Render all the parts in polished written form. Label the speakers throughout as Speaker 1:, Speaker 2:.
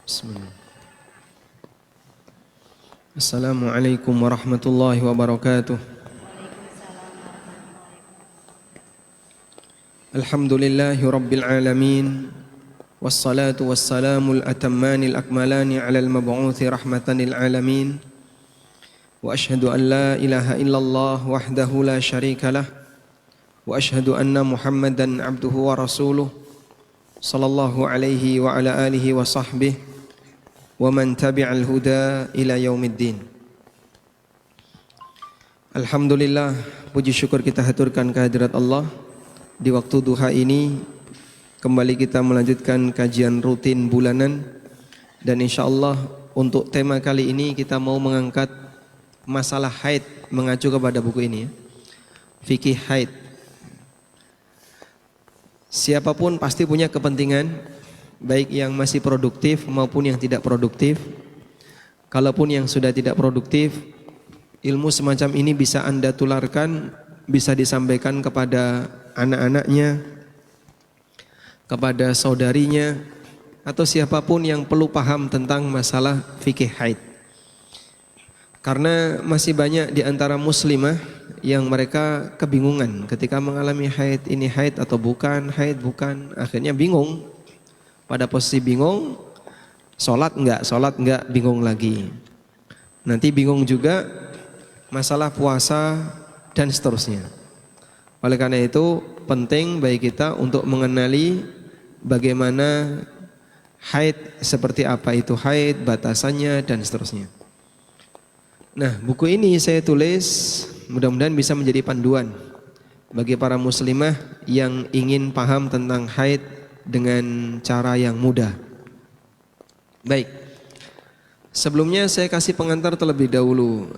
Speaker 1: Bismillah. Assalamualaikum warahmatullahi wabarakatuh. Alhamdulillahi rabbil alamin. Wassalatu wassalamul atammanil akmalani ala al-mab'uthi rahmatan lil alamin. Wa ashhadu an la ilaha illallah wahdahu la syarika lah. Wa ashhadu anna Muhammadan abduhu wa rasuluh. Sallallahu alaihi wa ala alihi wa sahbihi wa man tabi'al huda ila yaumiddin. Alhamdulillah, puji syukur kita haturkan kehadirat Allah. Di waktu duha ini kembali kita melanjutkan kajian rutin bulanan, dan insyaallah untuk tema kali ini kita mau mengangkat masalah haid mengacu kepada buku ini ya. Fikih haid. Siapapun pasti punya kepentingan, baik yang masih produktif maupun yang tidak produktif. Kalaupun yang sudah tidak produktif, ilmu semacam ini bisa Anda tularkan, bisa disampaikan kepada anak-anaknya, kepada saudarinya, atau siapapun yang perlu paham tentang masalah fikih haid. Karena masih banyak di antara muslimah yang mereka kebingungan ketika mengalami haid, ini haid atau bukan, haid bukan, akhirnya bingung. Pada posisi bingung, sholat enggak, bingung lagi. Nanti bingung juga masalah puasa dan seterusnya. Oleh karena itu penting bagi kita untuk mengenali bagaimana haid, seperti apa itu haid, batasannya dan seterusnya. Nah, buku ini saya tulis mudah-mudahan bisa menjadi panduan bagi para muslimah yang ingin paham tentang haid dengan cara yang mudah. Baik. Sebelumnya saya kasih pengantar terlebih dahulu.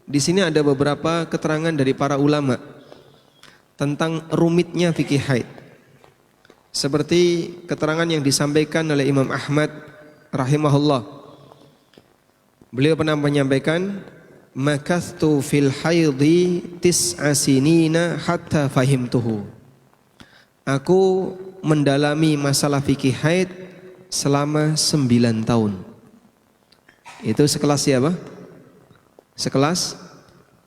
Speaker 1: Di sini ada beberapa keterangan dari para ulama tentang rumitnya fikih haid. Seperti keterangan yang disampaikan oleh Imam Ahmad rahimahullah. Beliau pernah menyampaikan, "Makathtu fil haidhi tis'a sinina hatta fahimtuhu." Aku mendalami masalah fikih haid selama 9 tahun. Itu sekelas siapa? Sekelas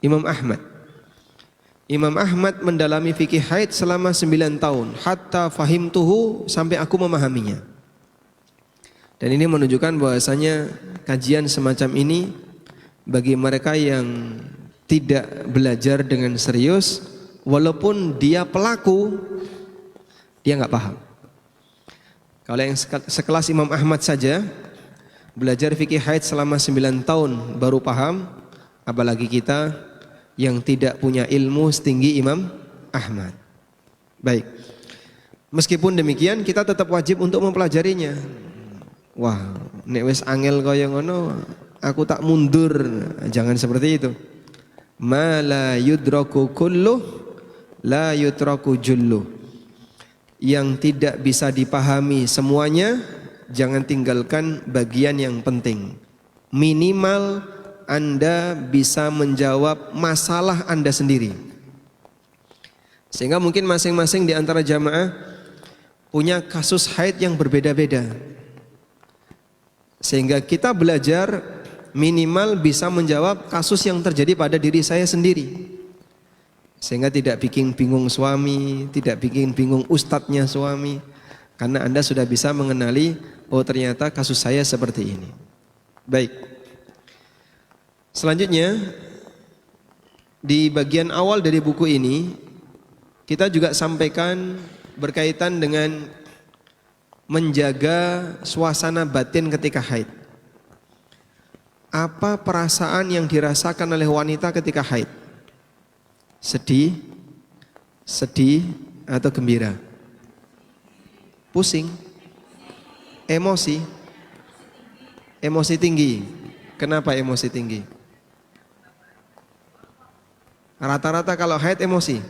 Speaker 1: Imam Ahmad. Imam Ahmad mendalami fikih haid selama 9 tahun, hatta fahimtuhu, sampai aku memahaminya. Dan ini menunjukkan bahwasanya kajian semacam ini bagi mereka yang tidak belajar dengan serius, walaupun dia pelaku, dia nggak paham. Kalau yang sekelas Imam Ahmad saja belajar fikih haid selama 9 tahun baru paham, apalagi kita yang tidak punya ilmu setinggi Imam Ahmad. Baik. Meskipun demikian kita tetap wajib untuk mempelajarinya. Wah, nek wis angel kaya ngono, aku tak mundur. Jangan seperti itu. Ma la yudraku kulluh la yutraku julluh. Yang tidak bisa dipahami semuanya, jangan tinggalkan bagian yang penting. Minimal Anda bisa menjawab masalah Anda sendiri. Sehingga mungkin masing-masing di antara jamaah punya kasus haid yang berbeda-beda. Sehingga kita belajar minimal bisa menjawab kasus yang terjadi pada diri saya sendiri. Sehingga tidak bikin bingung suami, tidak bikin bingung ustadznya suami. Karena Anda sudah bisa mengenali, oh ternyata kasus saya seperti ini. Baik. Selanjutnya, di bagian awal dari buku ini kita juga sampaikan berkaitan dengan menjaga suasana batin ketika haid. Apa perasaan yang dirasakan oleh wanita ketika haid? Sedih, atau gembira? Pusing, emosi tinggi. Kenapa emosi tinggi? Rata-rata kalau haid emosi.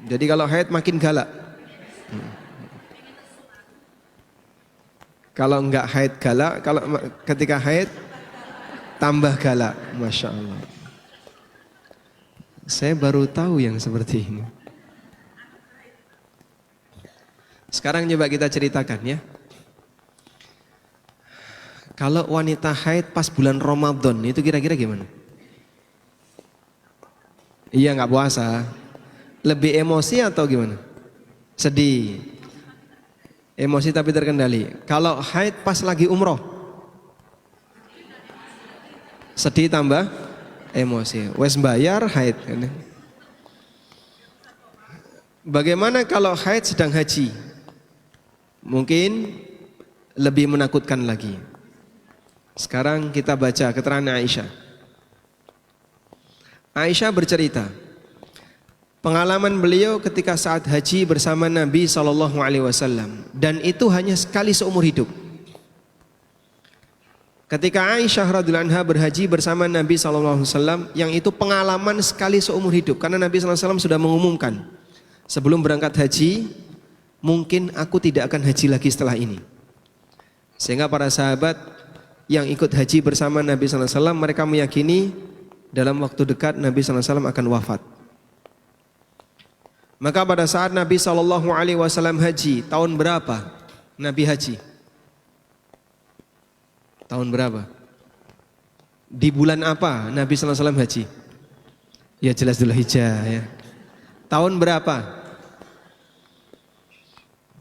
Speaker 1: Jadi kalau haid makin galak. Kalau enggak haid galak, kalau ketika haid tambah galak. Masya Allah. Saya baru tahu yang seperti ini. Sekarang coba kita ceritakan ya. Kalau wanita haid pas bulan Ramadan itu kira-kira gimana? Iya nggak puasa. Lebih emosi atau gimana? Sedih. Emosi tapi terkendali. Kalau haid pas lagi umroh, sedih tambah emosi. Wes bayar haid. Bagaimana kalau haid sedang haji? Mungkin lebih menakutkan lagi. Sekarang kita baca keterangan Aisyah. Aisyah bercerita, pengalaman beliau ketika saat haji bersama Nabi SAW, dan itu hanya sekali seumur hidup. Ketika Aisyah radhiyallahu anha berhaji bersama Nabi SAW, yang itu pengalaman sekali seumur hidup, karena Nabi SAW sudah mengumumkan sebelum berangkat haji, mungkin aku tidak akan haji lagi setelah ini. Sehingga para sahabat yang ikut haji bersama Nabi SAW, mereka meyakini dalam waktu dekat Nabi SAW akan wafat. Maka pada saat Nabi SAW haji, tahun berapa Nabi haji? Tahun berapa? Di bulan apa Nabi SAW haji? Ya jelas Dzulhijjah ya. Tahun berapa?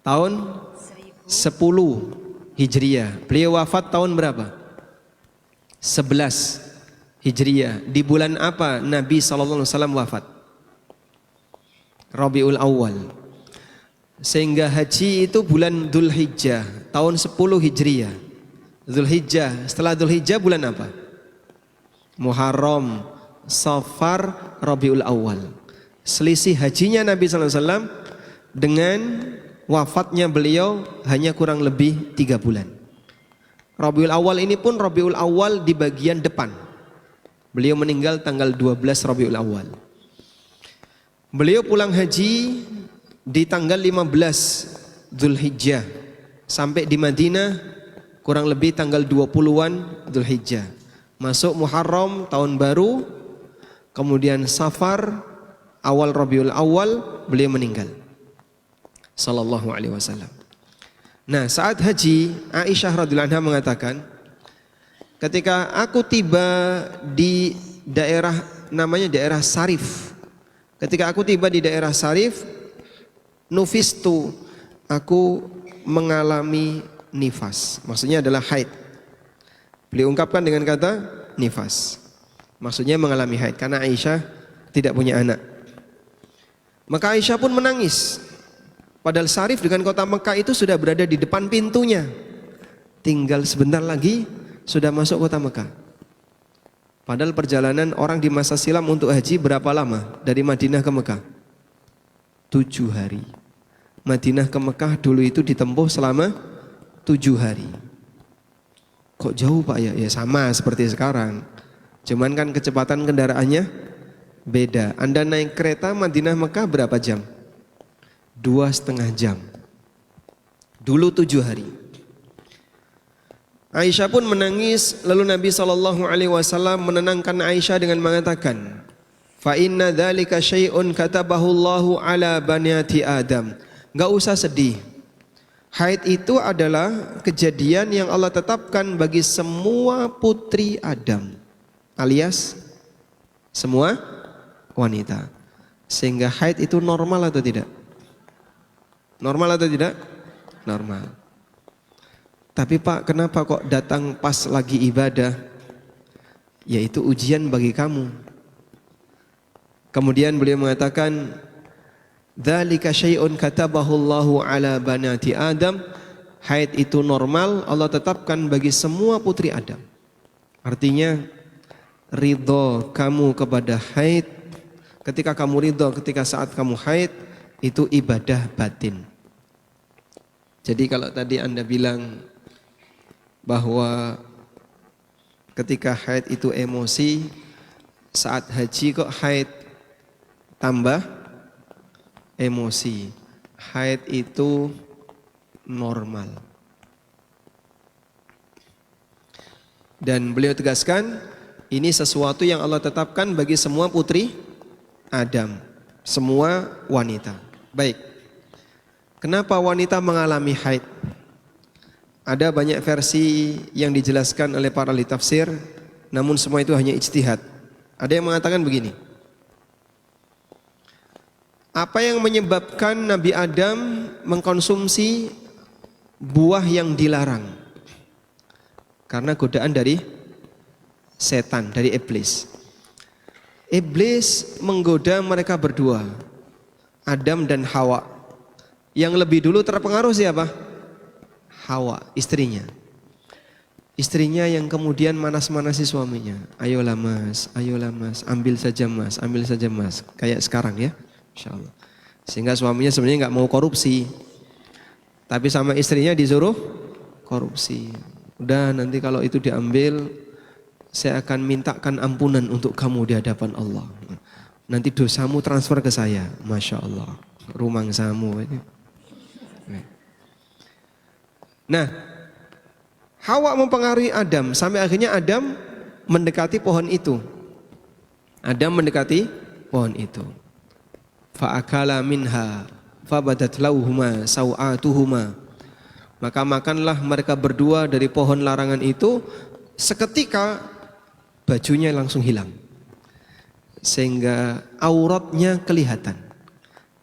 Speaker 1: Tahun 10 Hijriah. Beliau wafat tahun berapa? 11 Hijriah. Di bulan apa Nabi SAW wafat? Rabiul Awal. Sehingga haji itu bulan Dzulhijjah, tahun 10 Hijriah. Dzulhijjah, setelah Dzulhijjah bulan apa? Muharram, Safar, Rabiul Awal. Selisih hajinya Nabi SAW dengan wafatnya beliau hanya kurang lebih 3 bulan. Rabiul Awal ini pun Rabiul Awal di bagian depan. Beliau meninggal tanggal 12 Rabiul Awal. Beliau pulang haji di tanggal 15 Dzulhijjah sampai di Madinah kurang lebih tanggal 20-an Dzulhijjah. Masuk Muharram tahun baru, kemudian Safar awal Rabiul Awal beliau meninggal sallallahu alaihi wasallam. Nah, saat haji Aisyah radhiyallahu anha mengatakan, ketika aku tiba di daerah namanya daerah Sarif. Ketika aku tiba di daerah Sarif, nufistu, aku mengalami nifas. Maksudnya adalah haid. Beliau ungkapkan dengan kata nifas. Maksudnya mengalami haid karena Aisyah tidak punya anak. Maka Aisyah pun menangis. Padahal Sarif dengan kota Mekah itu sudah berada di depan pintunya. Tinggal sebentar lagi sudah masuk kota Mekah. Padahal perjalanan orang di masa silam untuk haji berapa lama? Dari Madinah ke Mekah? 7 hari. Madinah ke Mekah dulu itu ditempuh selama 7 hari. Kok jauh Pak ya? Ya sama seperti sekarang. Cuman kan kecepatan kendaraannya beda. Anda naik kereta Madinah Mekah berapa jam? 2,5 jam. Dulu 7 hari. Aisyah pun menangis. Lalu Nabi SAW menenangkan Aisyah dengan mengatakan, fa inna dzalika syai'un katabahu Allahu ala baniati Adam. Enggak usah sedih. Haid itu adalah kejadian yang Allah tetapkan bagi semua putri Adam, alias semua wanita. Sehingga haid itu normal atau tidak? Normal atau tidak? Normal. Tapi Pak, kenapa kok datang pas lagi ibadah? Yaitu ujian bagi kamu. Kemudian beliau mengatakan, dzalika syai'un katabahu Allahu ala banati Adam. Haid itu normal, Allah tetapkan bagi semua putri Adam. Artinya ridho kamu kepada haid, ketika kamu ridho ketika saat kamu haid, itu ibadah batin. Jadi kalau tadi Anda bilang bahwa ketika haid itu emosi, saat haji kok haid tambah emosi. Haid itu normal. Dan beliau tegaskan, ini sesuatu yang Allah tetapkan bagi semua putri Adam, semua wanita. Baik. Kenapa wanita mengalami haid? Ada banyak versi yang dijelaskan oleh para ahli tafsir, namun semua itu hanya ijtihad. Ada yang mengatakan begini, apa yang menyebabkan Nabi Adam mengkonsumsi buah yang dilarang? Karena godaan dari setan, dari iblis. Iblis menggoda mereka berdua, Adam dan Hawa. Yang lebih dulu terpengaruh siapa? Hawa, istrinya. Istrinya yang kemudian manas-manasi suaminya. Ayolah mas, ambil saja mas. Kayak sekarang ya, insya Allah. Sehingga suaminya sebenarnya nggak mau korupsi, tapi sama istrinya disuruh korupsi. Udah, nanti kalau itu diambil, saya akan mintakan ampunan untuk kamu di hadapan Allah. Nanti dosamu transfer ke saya. Masya Allah, rumangsamu ini. Nah, Hawa mempengaruhi Adam sampai akhirnya Adam mendekati pohon itu. Adam mendekati pohon itu. Fa'akala minha fabadat lauhuma sawatuhuma. Maka makanlah mereka berdua dari pohon larangan itu. Seketika bajunya langsung hilang, sehingga auratnya kelihatan.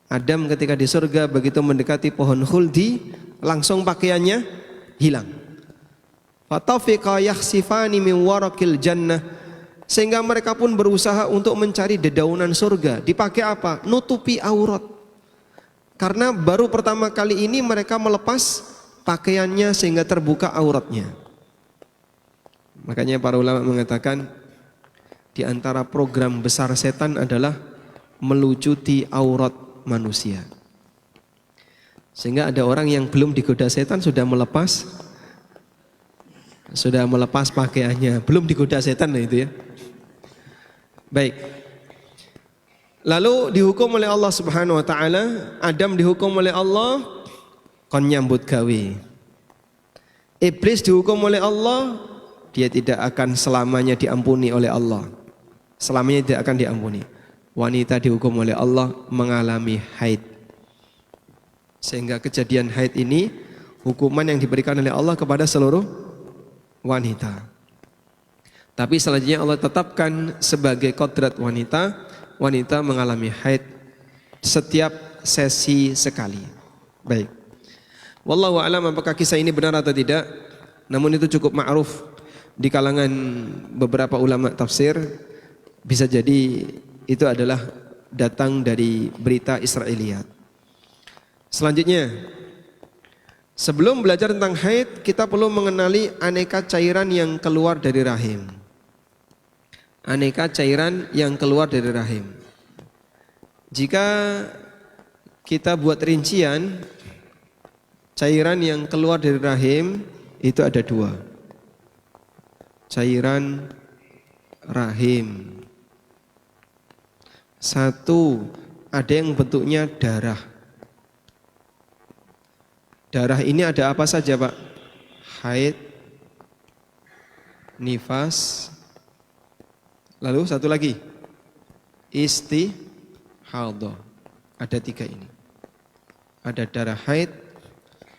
Speaker 1: Adam ketika di surga begitu mendekati pohon khuldi, langsung pakaiannya hilang. Fatafiqa yakhsifani min warakil jannah, sehingga mereka pun berusaha untuk mencari dedaunan surga. Dipakai apa? Nutupi aurat. Karena baru pertama kali ini mereka melepas pakaiannya sehingga terbuka auratnya. Makanya para ulama mengatakan di antara program besar setan adalah melucuti aurat manusia. Sehingga ada orang yang belum digoda setan sudah melepas pakaiannya, belum digoda setan itu ya. Baik. Lalu dihukum oleh Allah Subhanahu wa taala, Adam dihukum oleh Allah kon nyambut gawe. Iblis dihukum oleh Allah, dia tidak akan selamanya diampuni oleh Allah. Selamanya tidak akan diampuni. Wanita dihukum oleh Allah mengalami haid. Sehingga kejadian haid ini hukuman yang diberikan oleh Allah kepada seluruh wanita. Tapi selanjutnya Allah tetapkan sebagai kodrat wanita, wanita mengalami haid setiap sesi sekali. Baik. Wallahu a'lam apakah kisah ini benar atau tidak. Namun itu cukup ma'ruf di kalangan beberapa ulama tafsir. Bisa jadi itu adalah datang dari berita Israiliyat. Selanjutnya, sebelum belajar tentang haid, kita perlu mengenali aneka cairan yang keluar dari rahim. Aneka cairan yang keluar dari rahim. Jika kita buat rincian, cairan yang keluar dari rahim itu ada dua. Cairan rahim. Satu, ada yang bentuknya darah. Darah ini ada apa saja Pak? Haid, nifas, lalu satu lagi istihadah. Ada tiga ini. Ada darah haid,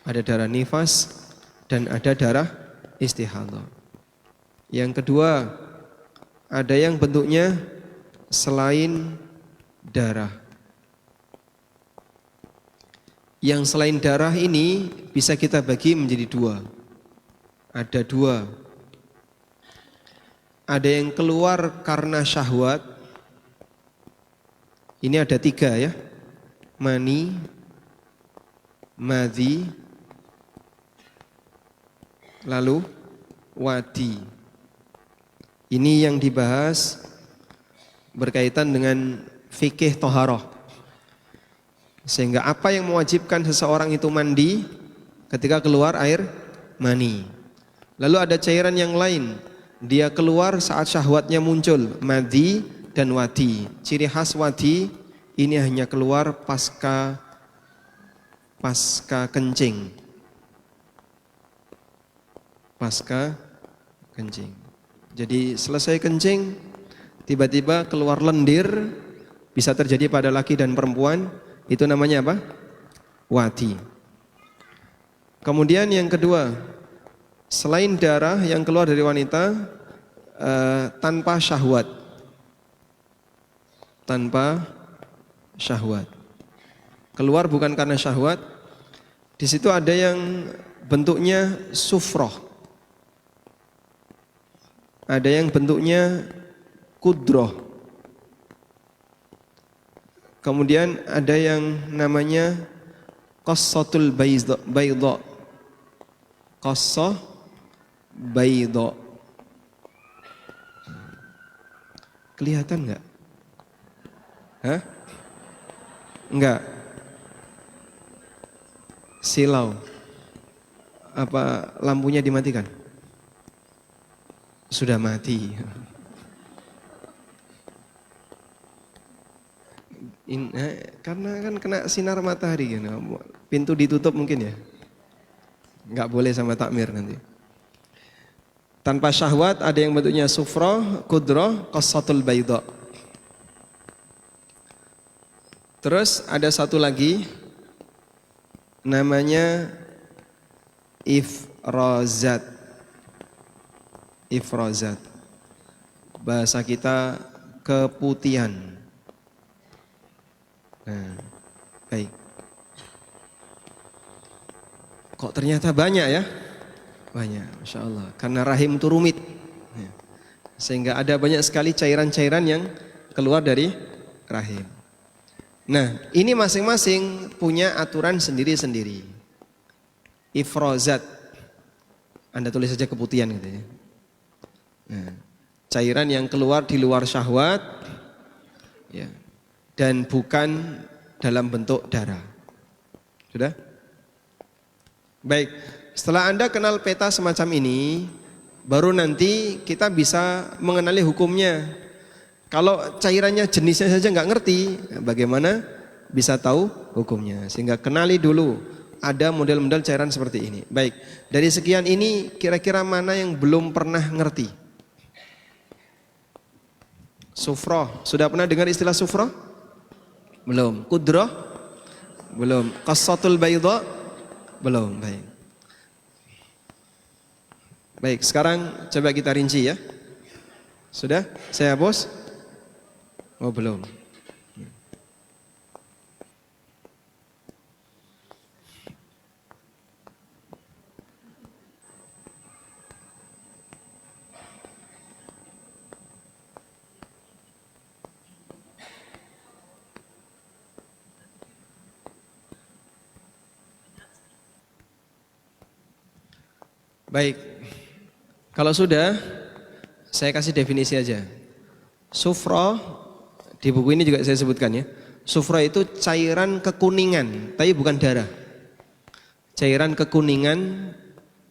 Speaker 1: ada darah nifas, dan ada darah istihadah. Yang kedua, ada yang bentuknya selain darah. Yang selain darah ini bisa kita bagi menjadi dua. Ada dua. Ada yang keluar karena syahwat. Ini ada tiga ya. Mani, madhi, lalu wadi. Ini yang dibahas berkaitan dengan fikih toharoh. Sehingga apa yang mewajibkan seseorang itu mandi ketika keluar air mani. Lalu ada cairan yang lain, dia keluar saat syahwatnya muncul, madhi dan wadi. Ciri khas wadi ini hanya keluar pasca kencing. Pasca kencing. Jadi selesai kencing, tiba-tiba keluar lendir, bisa terjadi pada laki dan perempuan. Itu namanya apa? Wadi. Kemudian yang kedua, selain darah yang keluar dari wanita tanpa syahwat. Tanpa syahwat. Keluar bukan karena syahwat. Di situ ada yang bentuknya sufroh. Ada yang bentuknya kudroh. Kemudian ada yang namanya qassatul bayda. Qassah bayda. Kelihatan enggak? Hah? Enggak. Silau. Apa lampunya dimatikan? Sudah mati. Karena kan kena sinar matahari kan. Pintu ditutup mungkin ya. Enggak boleh sama takmir nanti. Tanpa syahwat ada yang bentuknya sufrah, kudroh, qassatul bayda. Terus ada satu lagi namanya ifrazat. Ifrazat. Bahasa kita keputihan. Nah, baik. Kok ternyata banyak ya? Banyak, Masya Allah. Karena rahim itu rumit. Sehingga ada banyak sekali cairan-cairan yang keluar dari rahim. Nah, ini masing-masing punya aturan sendiri-sendiri. Ifrazat. Anda tulis saja keputihan gitu ya. Nah, cairan yang keluar di luar syahwat ya, dan bukan dalam bentuk darah. Sudah? Baik, setelah Anda kenal peta semacam ini, baru nanti kita bisa mengenali hukumnya. Kalau cairannya jenisnya saja nggak ngerti, bagaimana bisa tahu hukumnya? Sehingga kenali dulu, ada model-model cairan seperti ini. Baik, dari sekian ini kira-kira mana yang belum pernah ngerti? Sufroh, sudah pernah dengar istilah sufroh? Belum. Kudroh? Belum. Qassatul bayda? Belum. Baik. Baik, sekarang coba kita rinci ya. Sudah? Saya hapus? Oh, belum. Baik, kalau sudah, saya kasih definisi aja. Sufra, di buku ini juga saya sebutkan ya. Sufra itu cairan kekuningan, tapi bukan darah. Cairan kekuningan,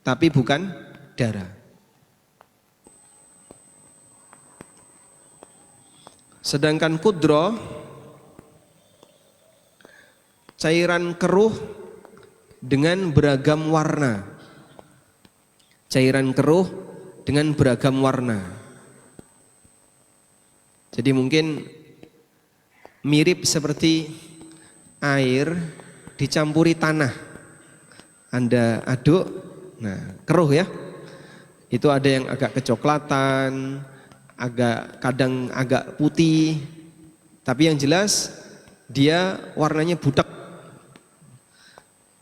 Speaker 1: tapi bukan darah. Sedangkan kudro, cairan keruh dengan beragam warna. Cairan keruh dengan beragam warna. Jadi mungkin mirip seperti air dicampuri tanah. Anda aduk, nah keruh ya. Itu ada yang agak kecoklatan, kadang agak putih. Tapi yang jelas dia warnanya butek.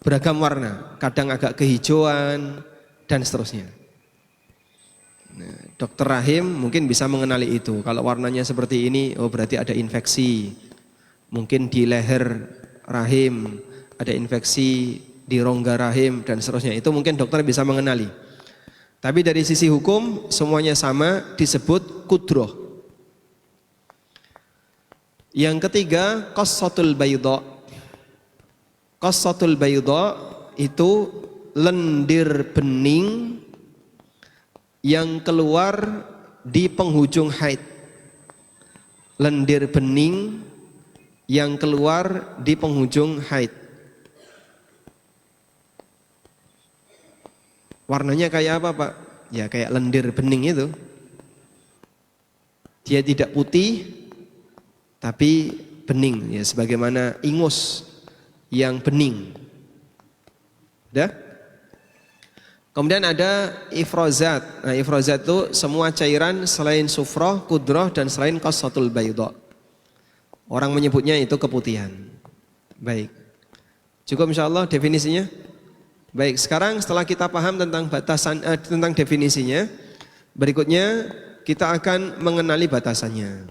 Speaker 1: Beragam warna, kadang agak kehijauan dan seterusnya. Nah, dokter rahim mungkin bisa mengenali itu. Kalau warnanya seperti ini, oh berarti ada infeksi. Mungkin di leher rahim, ada infeksi di rongga rahim dan seterusnya. Itu mungkin dokter bisa mengenali. Tapi dari sisi hukum semuanya sama, disebut kudroh. Yang ketiga, qassatul bayda. Qassatul bayda itu lendir bening yang keluar di penghujung haid. Lendir bening yang keluar di penghujung haid. Warnanya kayak apa, Pak? Ya kayak lendir bening itu. Dia tidak putih tapi bening ya, sebagaimana ingus yang bening. Udah? Kemudian ada ifrozat. Nah, ifrozat itu semua cairan selain sufroh, kudroh, dan selain qasatul bayda. Orang menyebutnya itu keputihan. Baik. Cukup insyaallah definisinya. Baik, sekarang setelah kita paham tentang tentang definisinya, berikutnya kita akan mengenali batasannya.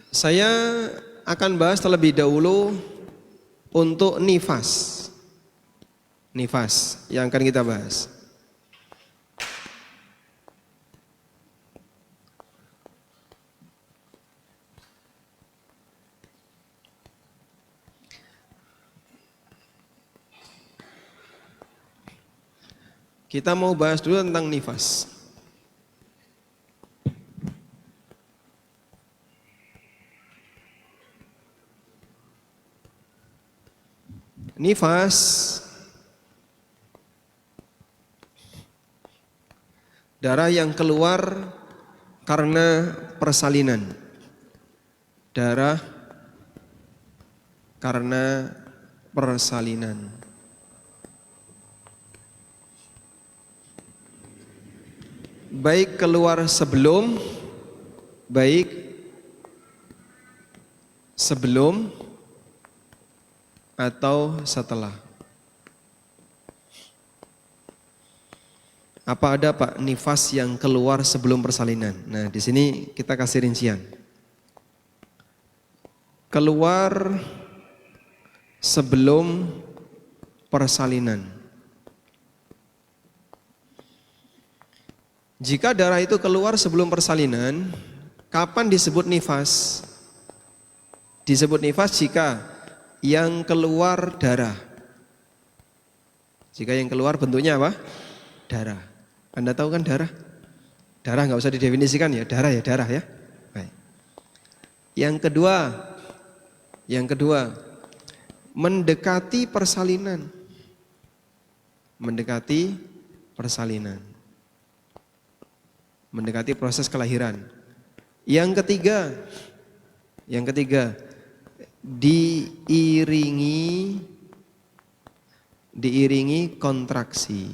Speaker 1: Saya akan bahas terlebih dahulu untuk nifas. Nifas yang akan kita bahas. Kita mau bahas dulu tentang nifas. Nifas darah yang keluar karena persalinan. Darah karena persalinan. Baik keluar sebelum atau setelah. Apa ada Pak nifas yang keluar sebelum persalinan? Nah, di sini kita kasih rincian. Keluar sebelum persalinan. Jika darah itu keluar sebelum persalinan, kapan disebut nifas? Disebut nifas jika yang keluar darah. Jika yang keluar bentuknya apa? Darah. Anda tahu kan darah? Darah nggak usah didefinisikan ya, darah ya darah ya. Baik. Yang kedua, mendekati persalinan. Mendekati persalinan. Mendekati proses kelahiran. Yang ketiga, diiringi kontraksi.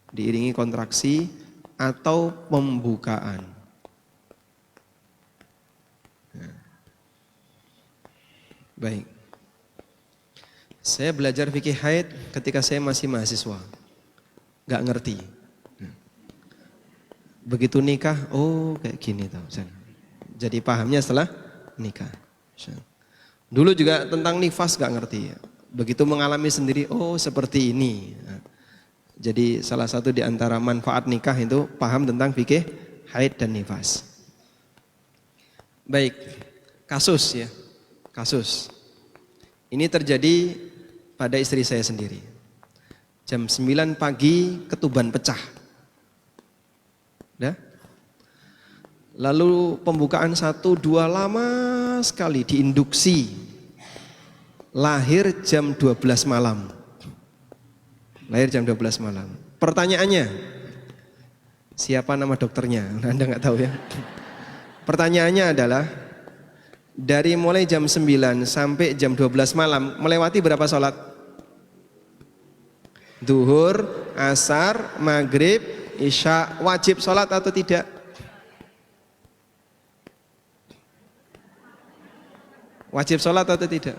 Speaker 1: Diiringi kontraksi atau pembukaan. Baik. Saya belajar fikih haid ketika saya masih mahasiswa. Gak ngerti. Begitu nikah, oh kayak gini tau. Jadi pahamnya setelah nikah. Dulu juga tentang nifas gak ngerti. Begitu mengalami sendiri, oh seperti ini. Jadi salah satu di antara manfaat nikah itu paham tentang fikih haid dan nifas. Baik, kasus ya. Kasus. Ini terjadi pada istri saya sendiri. Jam 9 pagi ketuban pecah. Dah? Lalu pembukaan 1-2 lama sekali diinduksi. Lahir jam 12 malam. Lahir jam 12 malam. Pertanyaannya, siapa nama dokternya? Anda nggak tahu ya. Pertanyaannya adalah, dari mulai jam 9 sampai jam 12 malam melewati berapa sholat? Duhur, asar, maghrib, isya, wajib sholat atau tidak? Wajib sholat atau tidak?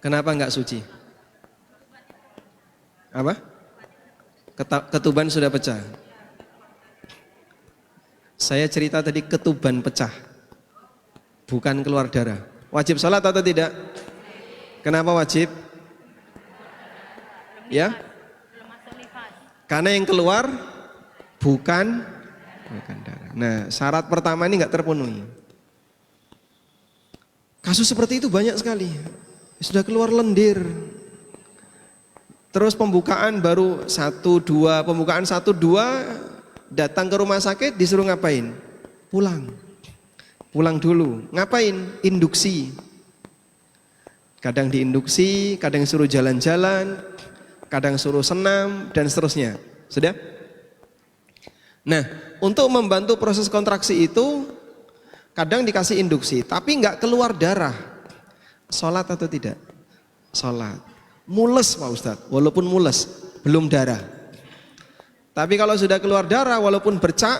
Speaker 1: Kenapa enggak suci? Apa? Ketuban sudah pecah. Saya cerita tadi ketuban pecah, bukan keluar darah. Wajib sholat atau tidak? Kenapa wajib? Ya? Karena yang keluar bukan darah. Nah, syarat pertama ini enggak terpenuhi. Kasus seperti itu banyak sekali. Sudah keluar lendir. Terus pembukaan baru 1-2, pembukaan 1-2 datang ke rumah sakit disuruh ngapain? Pulang. Pulang dulu. Ngapain? Induksi. Kadang diinduksi, kadang suruh jalan-jalan, kadang suruh senam dan seterusnya. Sudah? Nah, untuk membantu proses kontraksi itu kadang dikasih induksi, tapi nggak keluar darah. Sholat atau tidak? Sholat. Mules Pak Ustadz, walaupun mules, belum darah. Tapi kalau sudah keluar darah, walaupun bercak,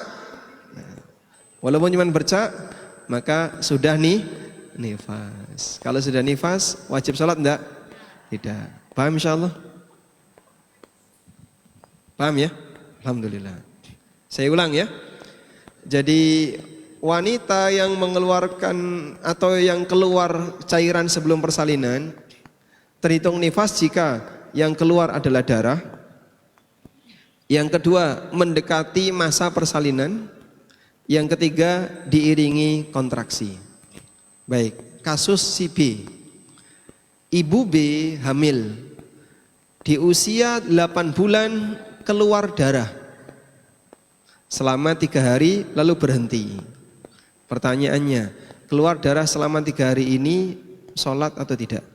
Speaker 1: walaupun cuma bercak, maka sudah nih nifas. Kalau sudah nifas, wajib sholat enggak? Tidak. Paham insyaallah? Paham ya? Alhamdulillah. Saya ulang ya. Jadi wanita yang mengeluarkan atau yang keluar cairan sebelum persalinan terhitung nifas jika yang keluar adalah darah. Yang kedua, mendekati masa persalinan. Yang ketiga, diiringi kontraksi. Baik, kasus si B. Ibu B hamil. Di usia 8 bulan keluar darah. Selama 3 hari lalu berhenti. Pertanyaannya, keluar darah selama 3 hari ini sholat atau tidak?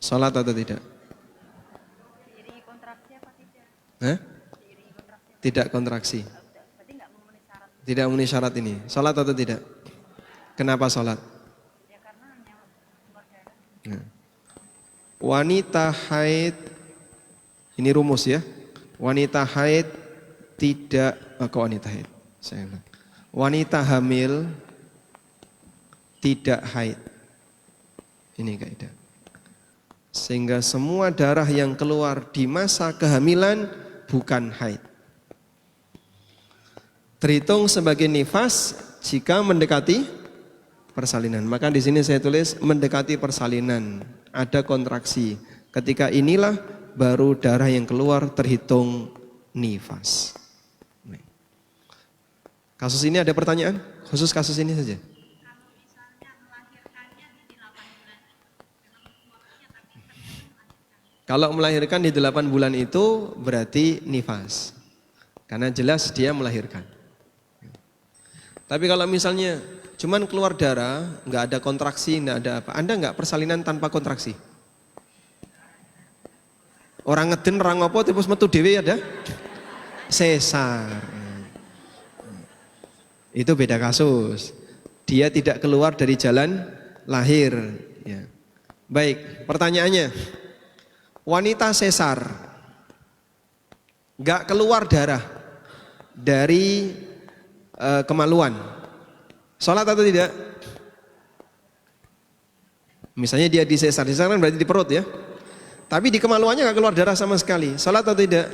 Speaker 1: Sholat atau tidak?
Speaker 2: Diiringi kontraksi apa tidak?
Speaker 1: Hah?
Speaker 2: Diiringi kontraksi.
Speaker 1: Tidak kontraksi.
Speaker 2: Berarti nggak memenuhi syarat.
Speaker 1: Tidak memenuhi syarat ini. Sholat atau tidak? Kenapa sholat?
Speaker 2: Ya karena hanya keluar darah.
Speaker 1: Nah. Wanita haid, ini rumus ya. Wanita haid tidak, kok wanita haid? Saya bilang. Wanita hamil tidak haid. Ini kaidah. Sehingga semua darah yang keluar di masa kehamilan bukan haid. Terhitung sebagai nifas jika mendekati persalinan. Maka di sini saya tulis mendekati persalinan, ada kontraksi. Ketika inilah baru darah yang keluar terhitung nifas. Kasus ini ada pertanyaan? Khusus kasus ini saja. Kalau melahirkan di 8 bulan itu berarti nifas. Karena jelas dia melahirkan. Tapi kalau misalnya cuman keluar darah, nggak ada kontraksi, nggak ada apa. Anda nggak persalinan tanpa kontraksi? Orang ngeden, orang apa, terus metu dewe ada? Sesar. Itu beda kasus. Dia tidak keluar dari jalan lahir. Ya. Baik, pertanyaannya. Wanita sesar, nggak keluar darah dari kemaluan, sholat atau tidak? Misalnya dia disesar, disesar kan berarti di perut ya. Tapi di kemaluannya nggak keluar darah sama sekali, sholat atau tidak?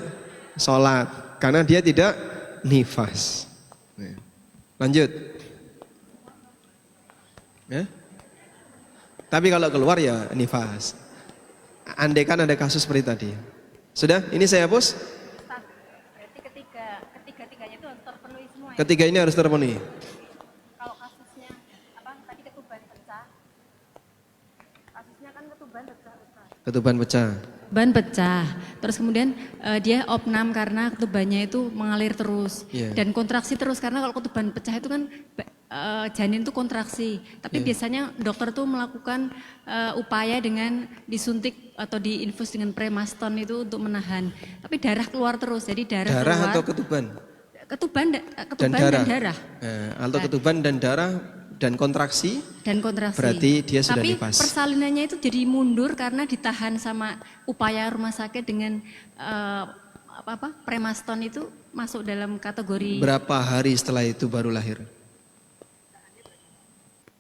Speaker 1: Sholat, karena dia tidak nifas. Lanjut. Ya? Tapi kalau keluar ya nifas. Andaikan ada kasus seperti tadi. Sudah? Ini saya hapus?
Speaker 2: Berarti ketiga-tiganya itu harus terpenuhi semua ya?
Speaker 1: Ketiga ini harus terpenuhi.
Speaker 2: Kalau kasusnya apa tadi ketuban pecah. Kasusnya kan ketuban pecah.
Speaker 1: Ketuban pecah.
Speaker 3: Ban pecah, terus kemudian dia opnam karena ketubannya itu mengalir terus dan kontraksi terus karena kalau ketuban pecah itu kan janin itu kontraksi. Tapi biasanya dokter tuh melakukan upaya dengan disuntik atau diinfus dengan premaston itu untuk menahan. Tapi darah keluar terus, jadi darah keluar.
Speaker 1: Atau ketuban?
Speaker 3: Ketuban dan darah.
Speaker 1: Atau ketuban dan darah dan kontraksi. Berarti dia sudah nifas.
Speaker 3: Tapi persalinannya itu jadi mundur karena ditahan sama upaya rumah sakit dengan premaston itu masuk dalam kategori.
Speaker 1: Berapa hari setelah itu baru lahir?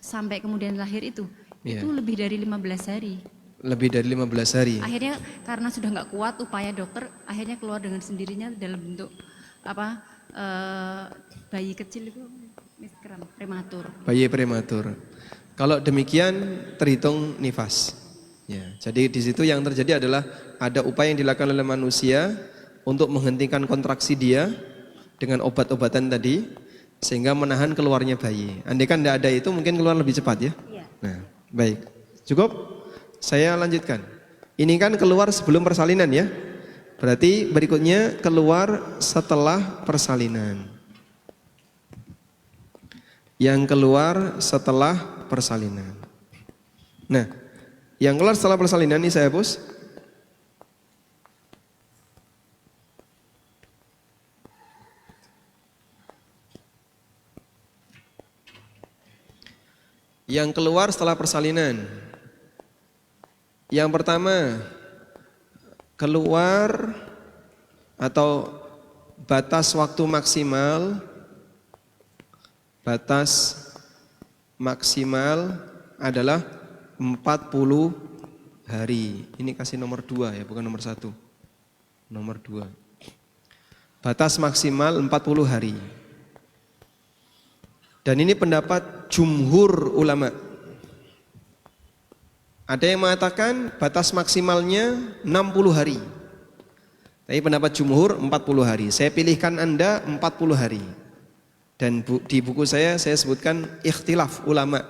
Speaker 3: Sampai kemudian lahir itu lebih dari 15 hari.
Speaker 1: Lebih dari 15 hari.
Speaker 3: Akhirnya karena sudah nggak kuat upaya dokter, akhirnya keluar dengan sendirinya dalam bentuk bayi kecil itu prematur.
Speaker 1: Bayi prematur. Kalau demikian terhitung nifas. Ya, jadi di situ yang terjadi adalah ada upaya yang dilakukan oleh manusia untuk menghentikan kontraksi dia dengan obat-obatan tadi sehingga menahan keluarnya bayi. Andai kan tidak ada itu mungkin keluar lebih cepat ya.
Speaker 2: Iya.
Speaker 1: Nah, baik. Cukup? Saya lanjutkan. Ini kan keluar sebelum persalinan ya. Berarti berikutnya keluar setelah persalinan. Yang keluar setelah persalinan. Nah, yang keluar setelah persalinan ini saya hapus. yang keluar setelah persalinan. Yang pertama, keluar atau batas waktu maksimal, adalah 40 hari. Ini kasih nomor 2 ya, bukan nomor 1. Nomor 2. Batas maksimal 40 hari. Dan ini pendapat jumhur ulama. Ada yang mengatakan batas maksimalnya 60 hari. Tapi pendapat jumhur 40 hari. Saya pilihkan Anda 40 hari. Dan di buku saya sebutkan ikhtilaf ulama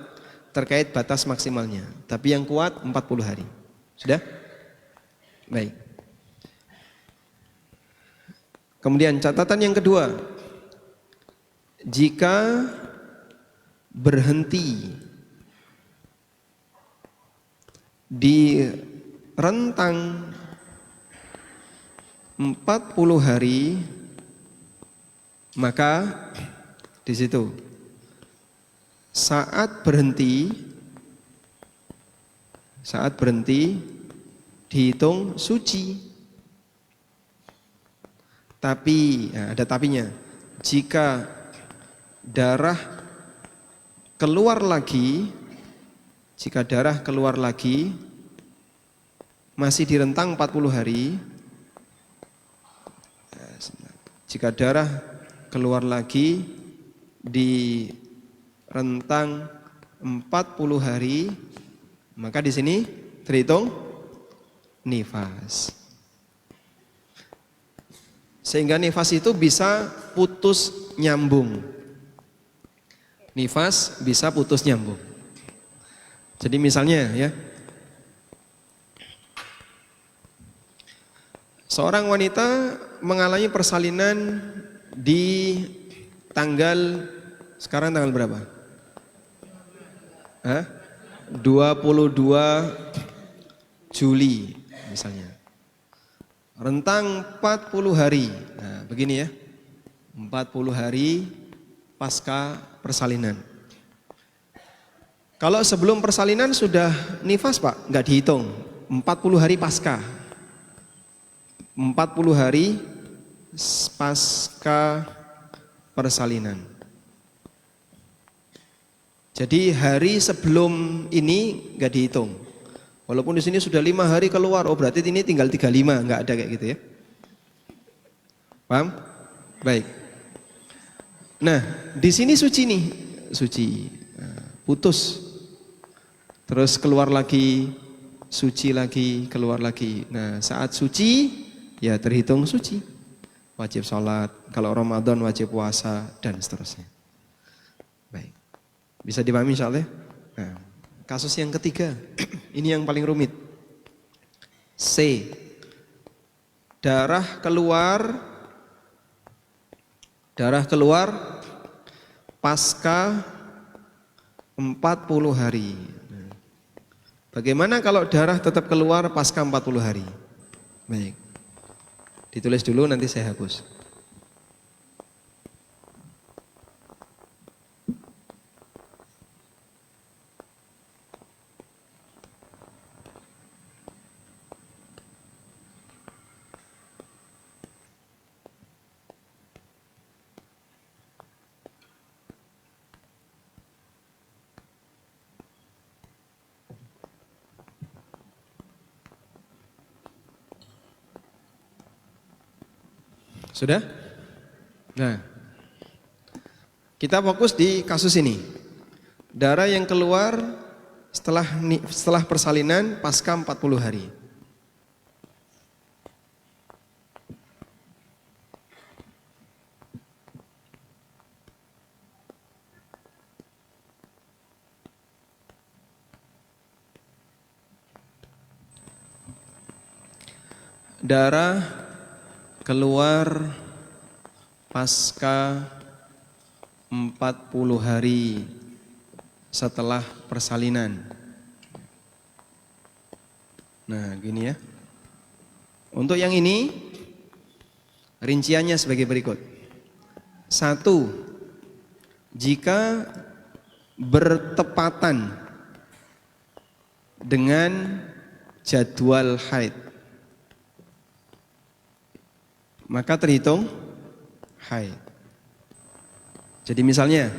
Speaker 1: terkait batas maksimalnya. Tapi yang kuat 40 hari. Sudah? Baik. Kemudian catatan yang kedua. Jika berhenti di rentang 40 hari, maka di situ saat berhenti dihitung suci. Tapi ada tapinya. Jika darah keluar lagi, masih di rentang 40 hari. Jika darah keluar lagi di rentang 40 hari, maka di sini terhitung nifas. Sehingga nifas itu bisa putus nyambung. Nifas bisa putus nyambung. Jadi misalnya ya, seorang wanita mengalami persalinan di sekarang tanggal berapa? 22 Juli misalnya. Rentang 40 hari. Nah, begini ya. 40 hari pasca persalinan. Kalau sebelum persalinan sudah nifas Pak, enggak dihitung. 40 hari pasca. 40 hari pasca persalinan. Jadi hari sebelum ini enggak dihitung. Walaupun di sini sudah 5 hari keluar, oh berarti ini tinggal 35, enggak ada kayak gitu ya. Paham? Baik. Nah, di sini suci nih, suci. Putus. Terus keluar lagi, suci lagi, keluar lagi. Nah, saat suci ya terhitung suci. Wajib sholat, kalau Ramadan wajib puasa dan seterusnya. Baik. Bisa dipahami insyaallah? Nah, kasus yang ketiga, ini yang paling rumit. C. Darah keluar pasca 40 hari. Bagaimana kalau darah tetap keluar pasca 40 hari? Baik. Ditulis dulu nanti saya hapus. Sudah? Nah, kita fokus di kasus ini. Darah yang keluar setelah persalinan pasca 40 hari. Darah keluar pasca 40 hari setelah persalinan. Nah, gini ya. Untuk yang ini rinciannya sebagai berikut. 1. Jika bertepatan dengan jadwal haid, maka terhitung haid. Jadi misalnya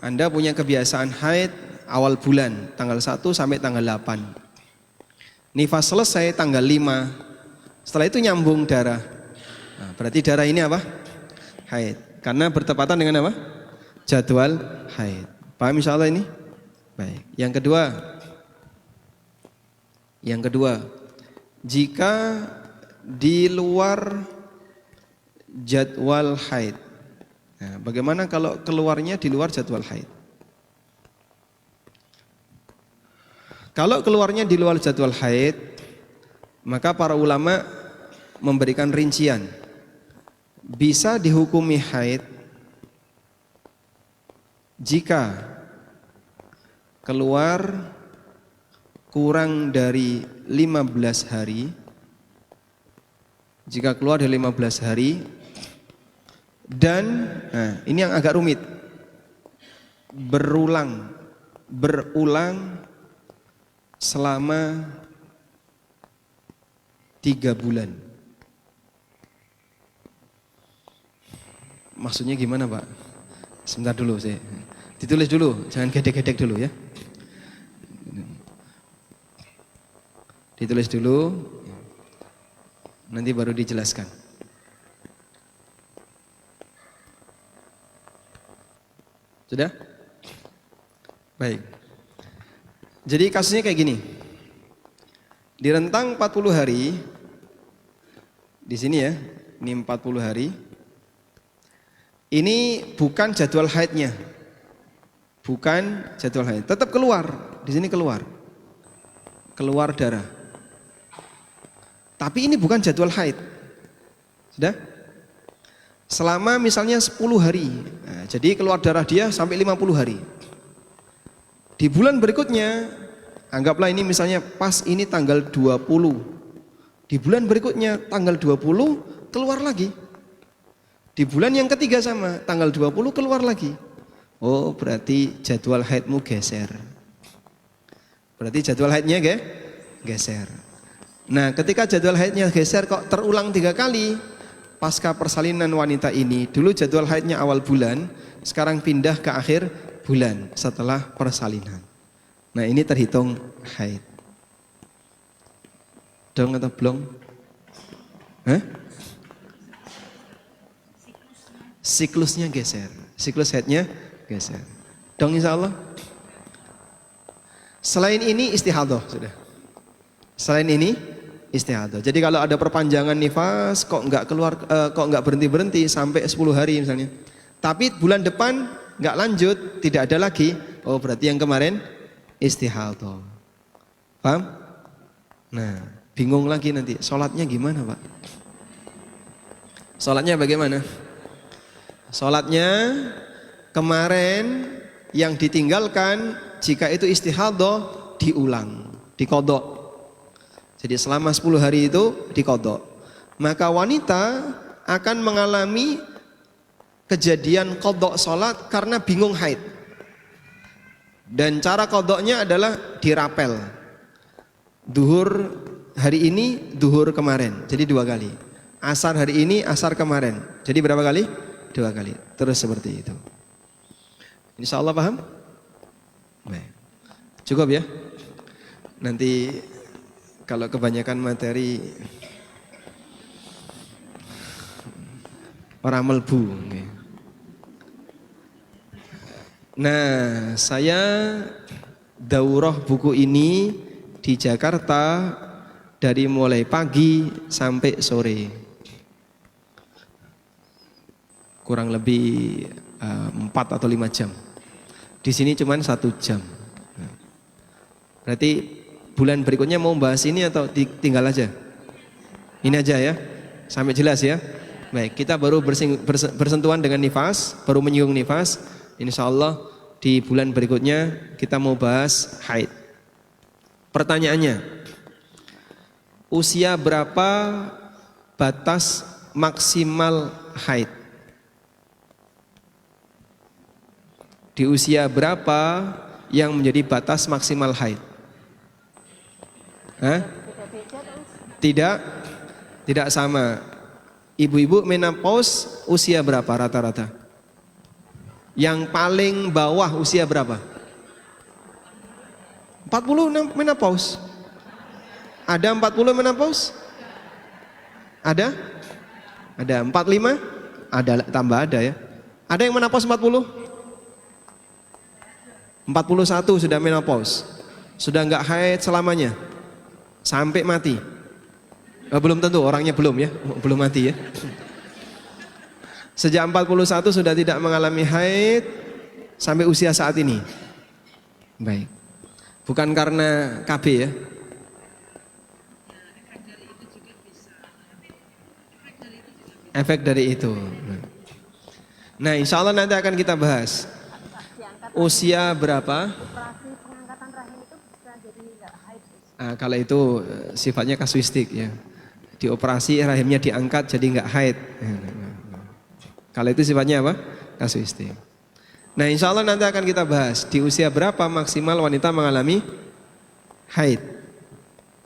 Speaker 1: Anda punya kebiasaan haid awal bulan tanggal 1 sampai tanggal 8. Nifas selesai tanggal 5. Setelah itu nyambung darah. Nah, berarti darah ini apa? Haid. Karena bertepatan dengan apa? Jadwal haid. Paham insyaallah ini? Baik. Yang kedua, jika di luar jadwal haid. Nah, bagaimana kalau keluarnya di luar jadwal haid? Kalau keluarnya di luar jadwal haid, maka para ulama memberikan rincian. Bisa dihukumi haid jika keluar kurang dari 15 hari. Jika keluar dari 15 hari dan ini yang agak rumit, berulang selama 3 bulan. Maksudnya gimana Pak? Sebentar dulu saya. Ditulis dulu, jangan gedek-gedek dulu ya. Ditulis dulu, nanti baru dijelaskan. Sudah? Baik. Jadi kasusnya kayak gini. Di rentang 40 hari, di sini ya, ini 40 hari. Ini bukan jadwal haidnya. Bukan jadwal haid. Tetap keluar, di sini keluar. Keluar darah. Tapi ini bukan jadwal haid. Sudah? Selama misalnya 10 hari. Nah, jadi keluar darah dia sampai 50 hari. Di bulan berikutnya, anggaplah ini misalnya pas ini tanggal 20. Di bulan berikutnya tanggal 20 keluar lagi. Di bulan yang ketiga sama, tanggal 20 keluar lagi. Oh, berarti jadwal haidmu geser. Berarti jadwal haidnya geser. Nah, ketika jadwal haidnya geser kok terulang 3 kali, pasca persalinan wanita ini, dulu jadwal haidnya awal bulan, sekarang pindah ke akhir bulan setelah persalinan. Nah, ini terhitung haid. Dong atau belum? Siklusnya geser. Siklus haidnya geser. Dong insya Allah. Selain ini istihadah sudah. Selain ini istihadah. Jadi kalau ada perpanjangan nifas kok enggak keluar, kok enggak berhenti sampai 10 hari misalnya. Tapi bulan depan enggak lanjut, tidak ada lagi. Oh, berarti yang kemarin istihadah. Paham? Nah, bingung lagi nanti. Sholatnya gimana Pak? Sholatnya bagaimana? Sholatnya kemarin yang ditinggalkan jika itu istihadah diulang, dikodok. Jadi selama 10 hari itu dikodok. Maka wanita akan mengalami kejadian kodok sholat karena bingung haid. Dan cara kodoknya adalah dirapel. Duhur hari ini, duhur kemarin. Jadi 2 kali. Asar hari ini, asar kemarin. Jadi berapa kali? 2 kali. Terus seperti itu. Insya Allah paham? Baik. Cukup ya. Nanti kalau kebanyakan materi orang melbu. Nah, saya daurah buku ini di Jakarta dari mulai pagi sampai sore. Kurang lebih 4 atau 5 jam. Di sini cuma 1 jam. Berarti bulan berikutnya mau bahas ini atau tinggal aja? Ini aja ya, sampai jelas ya. Baik, kita baru bersentuhan dengan nifas, baru menyinggung nifas. Insya Allah di bulan berikutnya kita mau bahas haid. Pertanyaannya, usia berapa batas maksimal haid? Di usia berapa yang menjadi batas maksimal haid? Hah? Tidak, tidak sama. Ibu-ibu menopause usia berapa rata-rata? Yang paling bawah usia berapa? 40 menopause. Ada 40 menopause? Ada? Ada 45? Ada, tambah ada ya. Ada yang menopause 40? 41 sudah menopause. Sudah enggak haid selamanya. Sampai mati. Belum tentu, orangnya belum ya, belum mati ya. Sejak 41 sudah tidak mengalami haid sampai usia saat ini. Baik. Bukan karena KB ya. Efek dari itu. Nah, insya Allah nanti akan kita bahas. Usia berapa?
Speaker 2: Operasi pengangkatan rahim itu bisa jadi nggak haid.
Speaker 1: Kalau itu sifatnya kasuistik ya. Dioperasi rahimnya diangkat jadi nggak haid. Kalau itu sifatnya apa? Kasuistik. Nah, insya Allah nanti akan kita bahas di usia berapa maksimal wanita mengalami haid.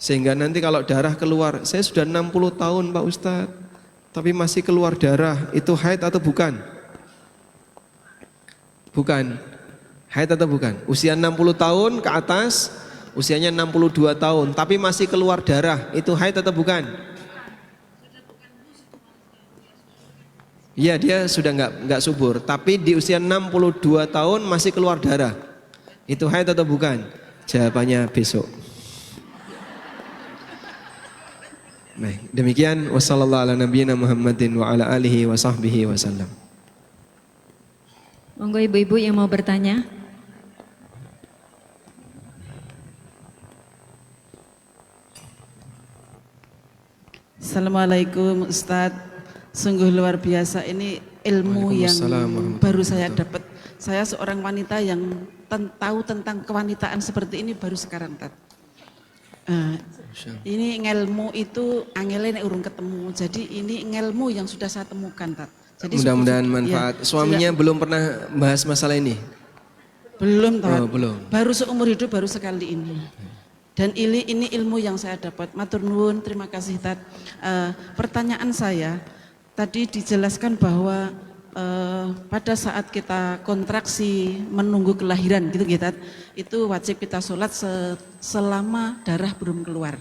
Speaker 1: Sehingga nanti kalau darah keluar, saya sudah 60 tahun Pak Ustadz, tapi masih keluar darah, itu haid atau bukan? Bukan. Haid atau bukan? Usia 60 tahun ke atas, usianya 62 tahun, tapi masih keluar darah, itu haid atau bukan? Iya, dia sudah nggak subur, tapi di usia 62 tahun masih keluar darah, itu haid atau bukan? Jawabannya besok. Baik, demikian wassallallahu ala nabiyina Muhammadin wa ala alihi wa sahbihi wasallam.
Speaker 3: Monggo ibu-ibu yang mau bertanya.
Speaker 4: Assalamualaikum Ustadz. Sungguh luar biasa ini ilmu yang baru saya dapat. Saya seorang wanita yang tahu tentang kewanitaan seperti ini baru sekarang Tat. Ini ilmu itu angele nek urung ketemu. Jadi ini ilmu yang sudah saya temukan Tat. Jadi
Speaker 1: mudah-mudahan manfaat. Ya, suaminya belum pernah bahas masalah ini?
Speaker 4: Belum Tat.
Speaker 1: Oh, belum.
Speaker 4: Baru seumur hidup baru sekali ini. Dan ini ilmu yang saya dapat. Matur nuwun, terima kasih Tat. Pertanyaan saya, tadi dijelaskan bahwa pada saat kita kontraksi menunggu kelahiran gitu Tat, itu wajib kita sholat selama darah belum keluar.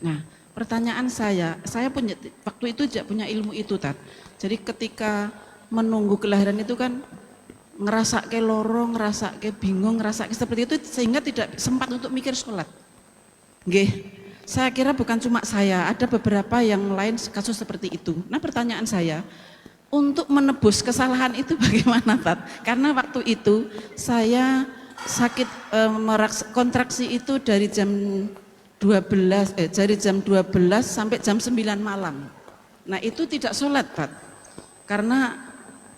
Speaker 4: Nah, pertanyaan saya punya waktu itu tidak punya ilmu itu Tat. Jadi ketika menunggu kelahiran itu kan ngerasa ke lorong, ngerasa ke bingung, ngerasa ke seperti itu sehingga tidak sempat untuk mikir sholat. Nggih, saya kira bukan cuma saya, ada beberapa yang lain kasus seperti itu. Nah pertanyaan saya, untuk menebus kesalahan itu bagaimana Tat? Karena waktu itu saya sakit kontraksi itu dari jam 12 sampai jam 9 malam. Nah itu tidak sholat Tat. Karena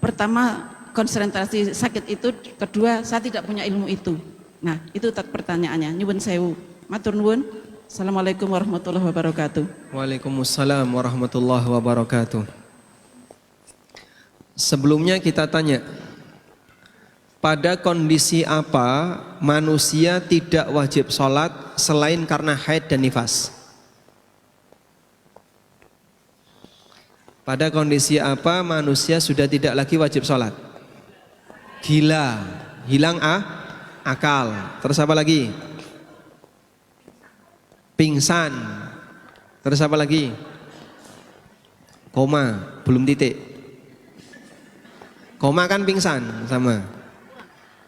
Speaker 4: pertama konsentrasi sakit itu, kedua saya tidak punya ilmu itu. Nah itu Tat pertanyaannya, nyuwun sewu. Matur nuwun. Assalamualaikum warahmatullahi wabarakatuh.
Speaker 1: Waalaikumsalam warahmatullahi wabarakatuh. Sebelumnya kita tanya, pada kondisi apa manusia tidak wajib sholat selain karena haid dan nifas? Pada kondisi apa manusia sudah tidak lagi wajib sholat? Gila, hilang akal. Terus apa lagi? Pingsan. Terus apa lagi? Koma, belum titik. Koma kan pingsan sama.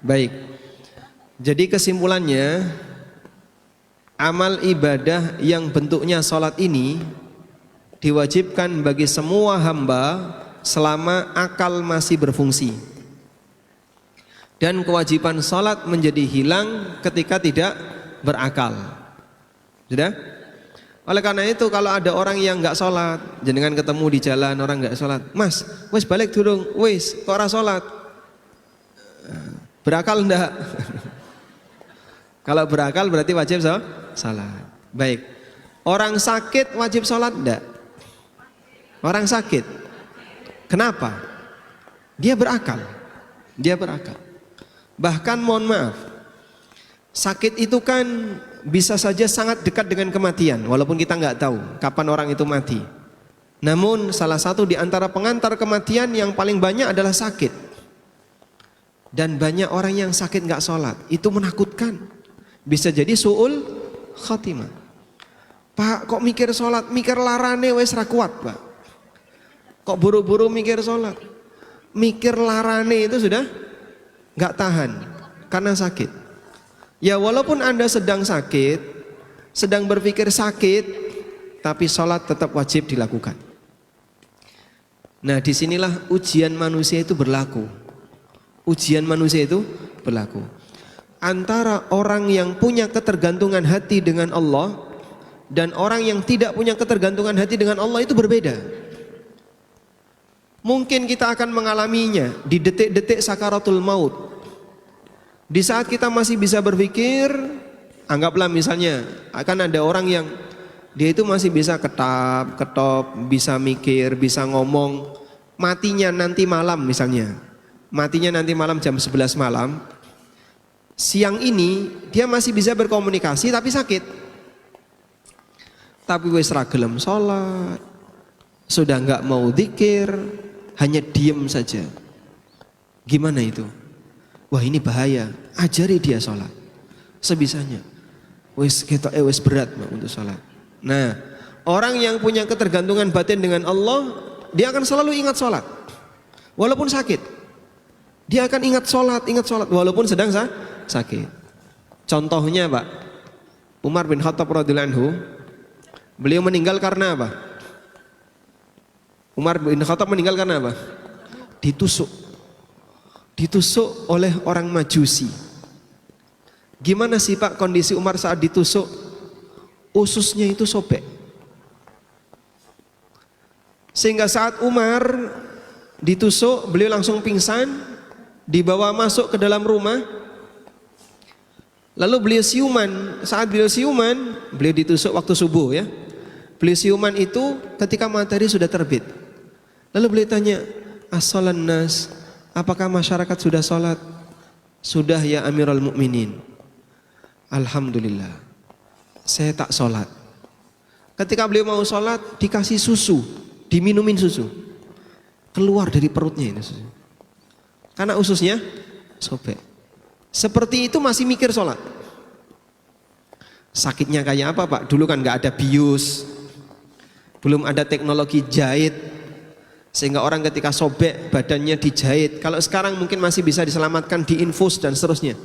Speaker 1: Baik. Jadi kesimpulannya, amal ibadah yang bentuknya sholat ini diwajibkan bagi semua hamba selama akal masih berfungsi. Dan kewajiban sholat menjadi hilang ketika tidak berakal. Sudah? Oleh karena itu kalau ada orang yang nggak sholat, jenengan ketemu di jalan orang nggak sholat, Mas, wis balik durung, wis kok ora sholat? Berakal enggak? Kalau berakal berarti wajib sholat. Baik. Orang sakit wajib sholat enggak? Orang sakit. Kenapa? Dia berakal. Dia berakal. Bahkan mohon maaf, Sakit itu kan bisa saja sangat dekat dengan kematian, walaupun kita nggak tahu kapan orang itu mati. Namun salah satu di antara pengantar kematian yang paling banyak adalah sakit. Dan banyak orang yang sakit nggak sholat, itu menakutkan. Bisa jadi su'ul khatimah. Pak, kok mikir sholat, mikir larane wes ra kuat, Pak. Kok buru-buru mikir sholat, mikir larane itu sudah nggak tahan karena sakit. Ya walaupun Anda sedang sakit, sedang berpikir sakit, tapi sholat tetap wajib dilakukan. Nah disinilah ujian manusia itu berlaku. Ujian manusia itu berlaku. Antara orang yang punya ketergantungan hati dengan Allah dan orang yang tidak punya ketergantungan hati dengan Allah itu berbeda. Mungkin kita akan mengalaminya di detik-detik sakaratul maut. Di saat kita masih bisa berpikir, anggaplah misalnya akan ada orang yang dia itu masih bisa ketop, bisa mikir, bisa ngomong, matinya nanti malam misalnya. Matinya nanti malam jam 11 malam. Siang ini dia masih bisa berkomunikasi tapi sakit. Tapi wis ra gelem salat, sudah enggak mau zikir, hanya diem saja. Gimana itu? Wah ini bahaya, ajari dia sholat sebisanya. Wis berat untuk sholat. Nah orang yang punya ketergantungan batin dengan Allah, dia akan selalu ingat sholat walaupun sakit. Dia akan ingat sholat walaupun sedang sakit. Contohnya Pak, Umar bin Khattab radhiyallahu anhu, beliau meninggal karena apa? Umar bin Khattab meninggal karena apa? Ditusuk oleh orang Majusi. Gimana sih Pak kondisi Umar saat ditusuk? Ususnya itu sobek. Sehingga saat Umar ditusuk, beliau langsung pingsan, dibawa masuk ke dalam rumah. Lalu beliau siuman. Saat beliau siuman, beliau ditusuk waktu subuh ya. Beliau siuman itu ketika matahari sudah terbit. Lalu beliau tanya, as-salan nas, apakah masyarakat sudah sholat? Sudah ya Amirul Mukminin. Alhamdulillah, saya tak sholat. Ketika beliau mau sholat, dikasih susu, diminumin susu, keluar dari perutnya ini susu. Karena ususnya sobek. Seperti itu masih mikir sholat. Sakitnya kayak apa Pak? Dulu kan nggak ada bius, belum ada teknologi jahit. Sehingga orang ketika sobek badannya dijahit. Kalau sekarang mungkin masih bisa diselamatkan diinfus dan seterusnya.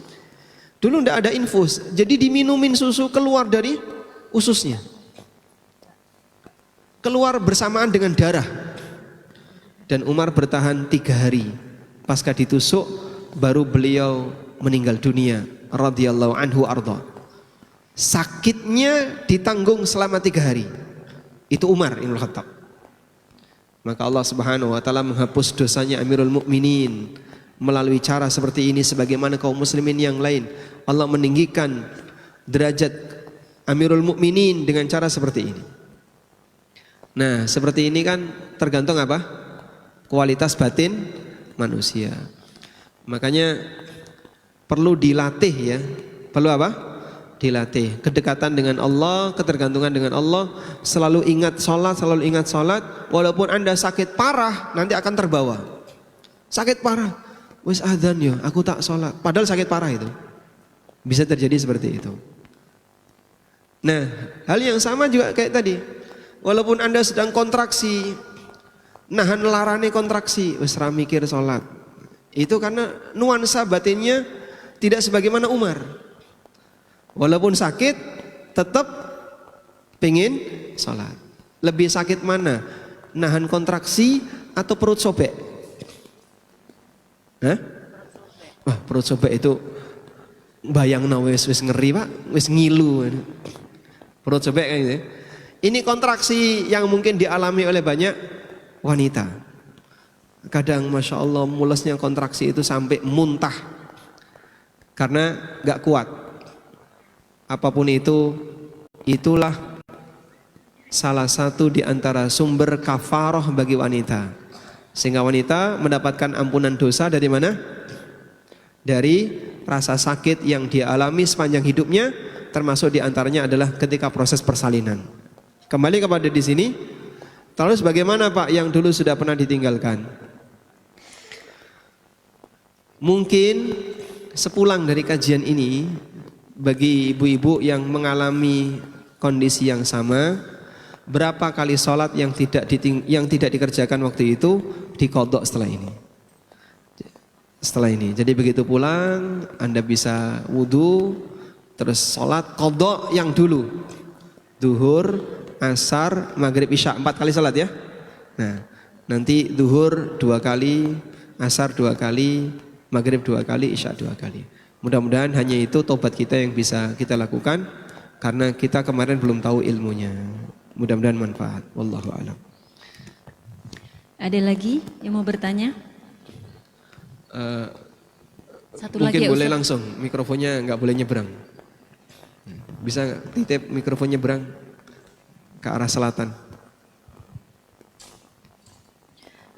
Speaker 1: Dulu tidak ada infus, jadi diminumin susu keluar dari ususnya. Keluar bersamaan dengan darah. Dan Umar bertahan 3 hari. Pasca ditusuk baru beliau meninggal dunia radhiyallahu anhu arda. Sakitnya ditanggung selama 3 hari. Itu Umar bin Khattab. Maka Allah Subhanahu wa taala menghapus dosanya Amirul Mukminin melalui cara seperti ini, sebagaimana kaum muslimin yang lain. Allah meninggikan derajat Amirul Mukminin dengan cara seperti ini. Nah, seperti ini kan tergantung apa? Kualitas batin manusia. Makanya perlu dilatih ya. Perlu apa? Dilatih. Kedekatan dengan Allah, ketergantungan dengan Allah, selalu ingat sholat, walaupun Anda sakit parah, nanti akan terbawa. Sakit parah, wis adzan ya, aku tak sholat, padahal sakit parah itu. Bisa terjadi seperti itu. Nah, hal yang sama juga kayak tadi. Walaupun Anda sedang kontraksi, nahan larane kontraksi, wis ra mikir sholat. Itu karena nuansa batinnya tidak sebagaimana Umar. Walaupun sakit, tetap pengen sholat. Lebih sakit mana? Nahan kontraksi atau perut sobek? Hah? Wah, perut sobek itu bayang wis ngeri Pak, wis ngilu. Perut sobek kayak gitu. Ini kontraksi yang mungkin dialami oleh banyak wanita. Kadang Masya Allah mulasnya kontraksi itu sampai muntah karena gak kuat. Apapun itu, itulah salah satu di antara sumber kafaroh bagi wanita. Sehingga wanita mendapatkan ampunan dosa dari mana? Dari rasa sakit yang dia alami sepanjang hidupnya, termasuk diantaranya adalah ketika proses persalinan. Kembali kepada di sini, terus bagaimana Pak yang dulu sudah pernah ditinggalkan? Mungkin sepulang dari kajian ini, bagi ibu-ibu yang mengalami kondisi yang sama, berapa kali sholat yang tidak dikerjakan waktu itu diqadha setelah ini. Setelah ini, jadi begitu pulang Anda bisa wudhu, terus sholat qadha yang dulu, duhur, asar, maghrib, isya, 4 kali sholat ya. Nah, nanti duhur 2 kali, asar 2 kali, maghrib 2 kali, isya 2 kali. Mudah-mudahan hanya itu tobat kita yang bisa kita lakukan, karena kita kemarin belum tahu ilmunya. Mudah-mudahan manfaat. Wallahu a'lam.
Speaker 3: Ada lagi yang mau bertanya? Satu
Speaker 1: Mungkin
Speaker 3: lagi ya,
Speaker 1: boleh
Speaker 3: Ustaz.
Speaker 1: langsung, mikrofonnya nggak boleh nyebrang. Bisa nggak titip mikrofonnya nyebrang ke arah selatan?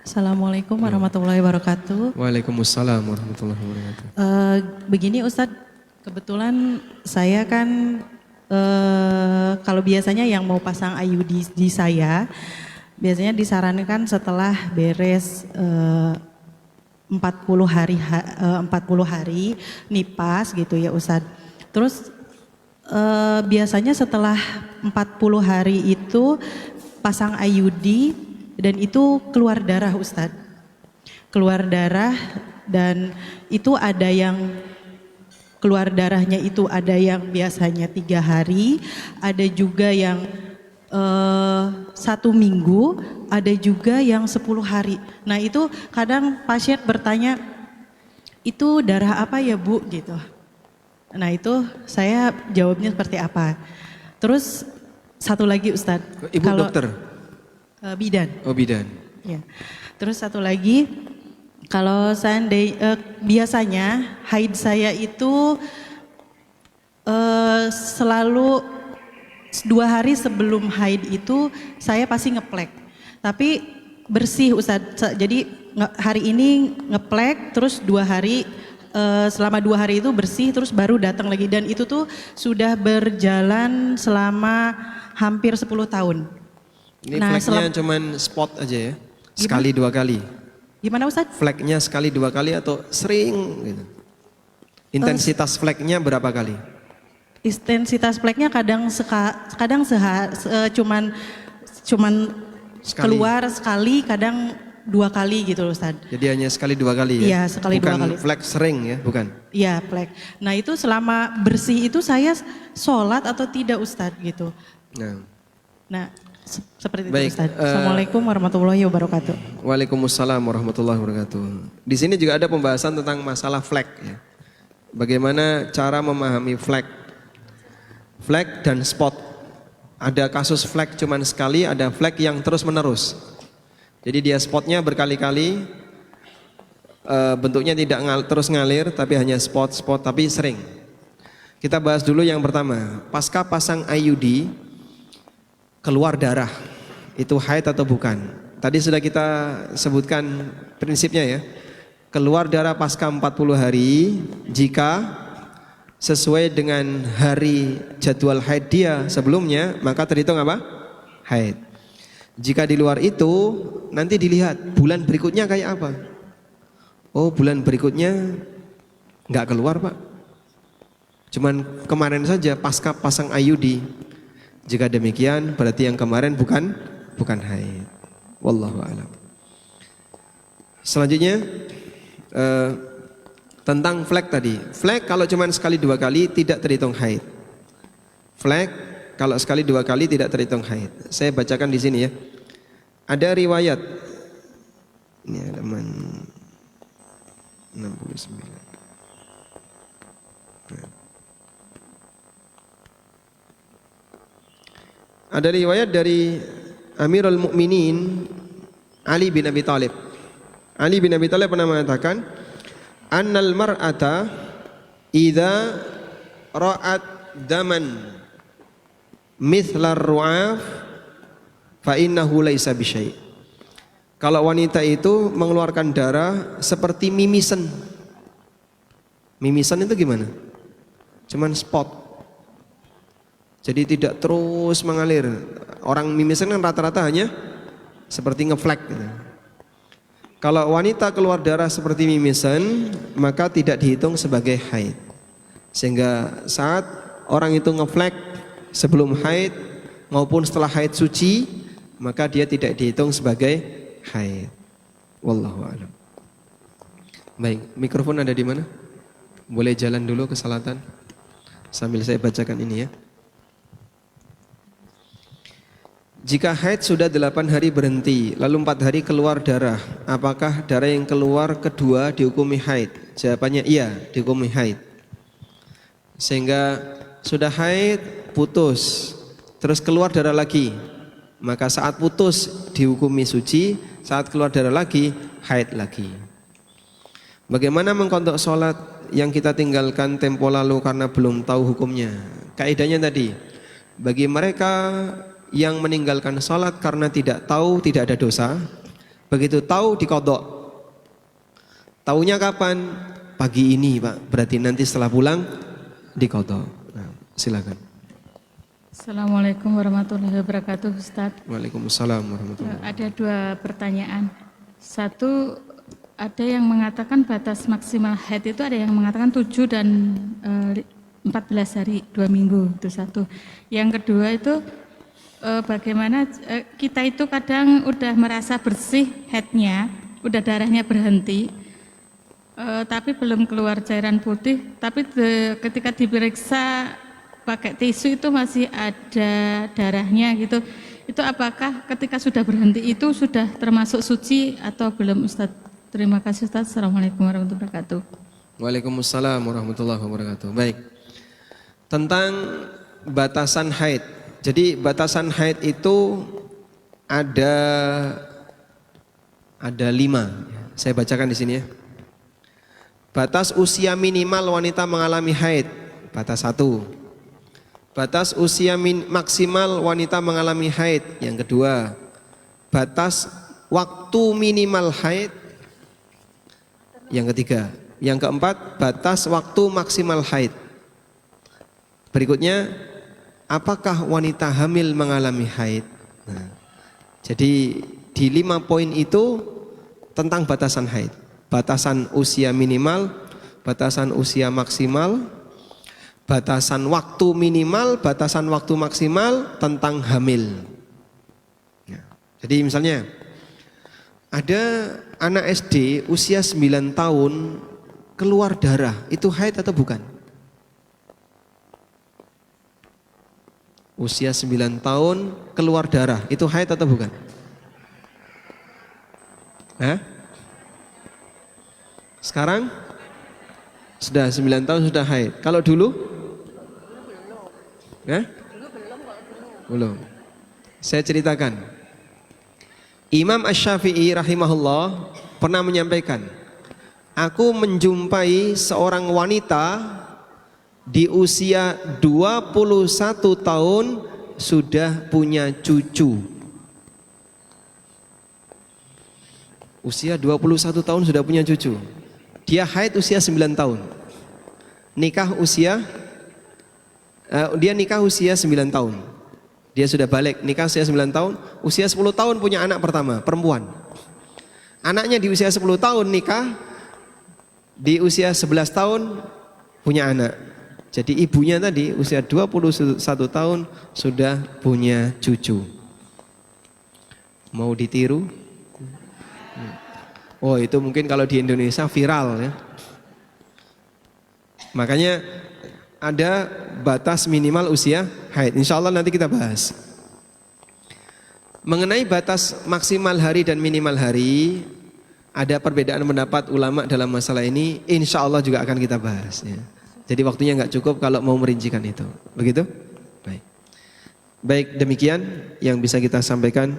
Speaker 5: Assalamualaikum warahmatullahi wabarakatuh.
Speaker 1: Waalaikumsalam warahmatullahi wabarakatuh.
Speaker 5: Begini Ustadz, kebetulan saya kan kalau biasanya yang mau pasang IUD di saya, biasanya disarankan setelah beres 40 hari nipas gitu ya Ustadz. Terus biasanya setelah 40 hari itu pasang IUD dan itu keluar darah Ustadz. Keluar darah dan itu ada yang keluar darahnya itu ada yang biasanya 3 hari, ada juga yang 1 minggu, ada juga yang 10 hari. Nah itu kadang pasien bertanya, itu darah apa ya Bu gitu. Nah itu saya jawabnya seperti apa. Terus satu lagi Ustadz.
Speaker 1: Ibu dokter?
Speaker 5: Bidan.
Speaker 1: Oh bidan.
Speaker 5: Ya. Terus satu lagi, kalau biasanya haid saya itu selalu 2 hari sebelum haid itu saya pasti ngeplek. Tapi bersih Ustadz. Jadi hari ini ngeplek, terus 2 hari selama 2 hari itu bersih, terus baru datang lagi. Dan itu tuh sudah berjalan selama hampir 10 tahun.
Speaker 1: Ini flagnya cuman spot aja ya? Sekali 2 kali?
Speaker 5: Gimana Ustadz?
Speaker 1: Flagnya sekali 2 kali atau sering gitu? Intensitas flagnya berapa kali?
Speaker 5: Intensitas flagnya kadang cuman
Speaker 1: Sekali.
Speaker 5: keluar sekali, kadang 2 kali gitu Ustadz.
Speaker 1: Jadi hanya sekali 2 kali ya?
Speaker 5: Iya, sekali 2 kali.
Speaker 1: Bukan flag sering ya, bukan?
Speaker 5: Iya, flek. Nah itu selama bersih itu saya sholat atau tidak Ustadz gitu. Nah seperti
Speaker 1: Baik,
Speaker 5: itu Ustadz. Assalamualaikum warahmatullahi wabarakatuh.
Speaker 1: Waalaikumsalam warahmatullahi wabarakatuh. Di sini juga ada pembahasan tentang masalah flag ya. Bagaimana cara memahami flag? Flag dan spot. Ada kasus flag cuman sekali, ada flag yang terus menerus. Jadi dia spotnya berkali-kali, bentuknya tidak terus ngalir, tapi hanya spot tapi sering. Kita bahas dulu yang pertama, pasca pasang IUD keluar darah, itu haid atau bukan? Tadi sudah kita sebutkan prinsipnya ya. Keluar darah pasca 40 hari jika sesuai dengan hari jadwal haid dia sebelumnya, maka terhitung apa? Haid. Jika di luar itu, nanti dilihat bulan berikutnya kayak apa. Oh, bulan berikutnya nggak keluar Pak. Cuman kemarin saja pasca pasang IUD. Jika demikian berarti yang kemarin bukan haid. Wallahu a'lam. Selanjutnya tentang flag tadi. Flag kalau cuma sekali 2 kali tidak terhitung haid. Flag kalau sekali 2 kali tidak terhitung haid. Saya bacakan di sini ya. Ada riwayat. Ini halaman 69. Ada riwayat dari Amirul Mukminin Ali bin Abi Thalib. Ali bin Abi Thalib pernah mengatakan, "Annal mar'ata idza ra'at daman mithla ar-ru'af fa innahu laisa bisyai." Kalau wanita itu mengeluarkan darah seperti mimisen. Mimisan itu gimana? Cuman spot. Jadi tidak terus mengalir. Orang mimisan kan rata-rata hanya seperti ngeflek gitu. Kalau wanita keluar darah seperti mimisan, maka tidak dihitung sebagai haid. Sehingga saat orang itu ngeflek sebelum haid maupun setelah haid suci, maka dia tidak dihitung sebagai haid. Wallahu a'lam. Baik, mikrofon ada di mana? Boleh jalan dulu ke selatan sambil saya bacakan ini ya. Jika haid sudah 8 hari berhenti, lalu 4 hari keluar darah, apakah darah yang keluar kedua dihukumi haid? Jawabannya iya, dihukumi haid. Sehingga sudah haid, putus, terus keluar darah lagi, maka saat putus dihukumi suci, saat keluar darah lagi, haid lagi. Bagaimana mengkodok sholat yang kita tinggalkan tempo lalu karena belum tahu hukumnya? Kaidahnya tadi, bagi mereka yang meninggalkan sholat karena tidak tahu, tidak ada dosa. Begitu tahu dikodok. Taunya kapan? Pagi ini Pak, berarti nanti setelah pulang dikodok. Nah, silakan.
Speaker 6: Assalamualaikum warahmatullahi wabarakatuh, Ustadz.
Speaker 1: Waalaikumsalam warahmatullahi wabarakatuh.
Speaker 6: Ada 2 pertanyaan. Satu, ada yang mengatakan batas maksimal haid itu ada yang mengatakan 7 dan 14 hari, 2 minggu, itu satu. Yang kedua itu bagaimana kita itu kadang udah merasa bersih haidnya, udah darahnya berhenti, tapi belum keluar cairan putih, tapi ketika diperiksa pakai tisu itu masih ada darahnya gitu. Itu apakah ketika sudah berhenti itu sudah termasuk suci atau belum, Ustadz? Terima kasih, Ustadz. Assalamualaikum warahmatullahi wabarakatuh.
Speaker 1: Waalaikumsalam warahmatullahi wabarakatuh. Baik. Tentang batasan haid. Jadi batasan haid itu ada 5. Saya bacakan di sini ya. Batas usia minimal wanita mengalami haid, batas 1. Batas usia maksimal wanita mengalami haid, yang kedua. Batas waktu minimal haid, yang ketiga. Yang keempat, batas waktu maksimal haid. Berikutnya, apakah wanita hamil mengalami haid? Nah, jadi di 5 poin itu tentang batasan haid. Batasan usia minimal, batasan usia maksimal, batasan waktu minimal, batasan waktu maksimal, tentang hamil. Nah, jadi misalnya ada anak SD usia 9 tahun keluar darah, itu haid atau bukan? Usia 9 tahun keluar darah, itu haid atau bukan? Hah? Sekarang sudah 9 tahun sudah haid. Kalau dulu? Hah? Belum. Saya ceritakan. Imam Asy-Syafi'i rahimahullah pernah menyampaikan, aku menjumpai seorang wanita di usia 21 tahun sudah punya cucu. Usia 21 tahun sudah punya cucu. Dia haid usia 9 tahun. Nikah usia usia 9 tahun. Dia sudah balik, nikah usia 9 tahun, usia 10 tahun punya anak pertama, perempuan. Anaknya di usia 10 tahun nikah, di usia 11 tahun punya anak. Jadi ibunya tadi usia 21 tahun sudah punya cucu. Mau ditiru? Oh, itu mungkin kalau di Indonesia viral ya. Makanya ada batas minimal usia haid. Insya Allah nanti kita bahas. Mengenai batas maksimal hari dan minimal hari, ada perbedaan pendapat ulama dalam masalah ini. Insya Allah juga akan kita bahas ya. Jadi waktunya nggak cukup kalau mau merincikan itu. Begitu? Baik. Baik, demikian yang bisa kita sampaikan.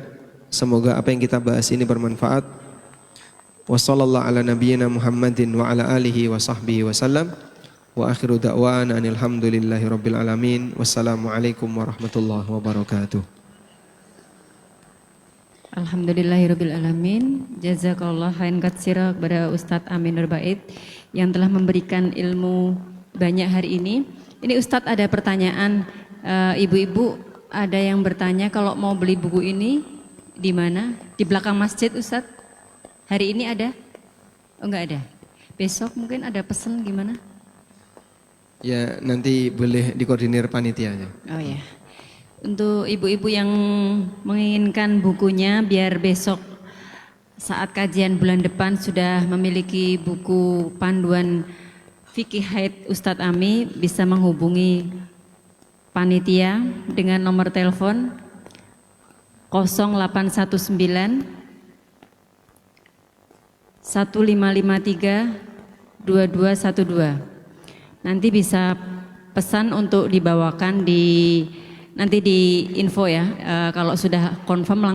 Speaker 1: Semoga apa yang kita bahas ini bermanfaat. Wassallallahu ala nabiyyina Muhammadin wa ala alihi wa sahbihi wasallam. Wa akhiru da'wana alhamdulillahi rabbil alamin. Wassalamualaikum warahmatullahi wabarakatuh.
Speaker 3: Alhamdulillahirabbil alamin. Jazakallahu khairan katsira kepada Ustadz Amin Nur Bait yang telah memberikan ilmu banyak hari ini. Ini Ustadz ada pertanyaan, ibu-ibu ada yang bertanya kalau mau beli buku ini di mana? Di belakang masjid Ustadz. Hari ini ada? Oh enggak ada. Besok mungkin ada pesan gimana?
Speaker 1: Ya nanti boleh dikoordinir panitia aja.
Speaker 3: Oh ya. Untuk ibu-ibu yang menginginkan bukunya biar besok saat kajian bulan depan sudah memiliki buku panduan fikih haid Ustadz Ami, bisa menghubungi panitia dengan nomor telepon 0819 1553 2212. Nanti bisa pesan untuk dibawakan nanti di info ya, kalau sudah confirm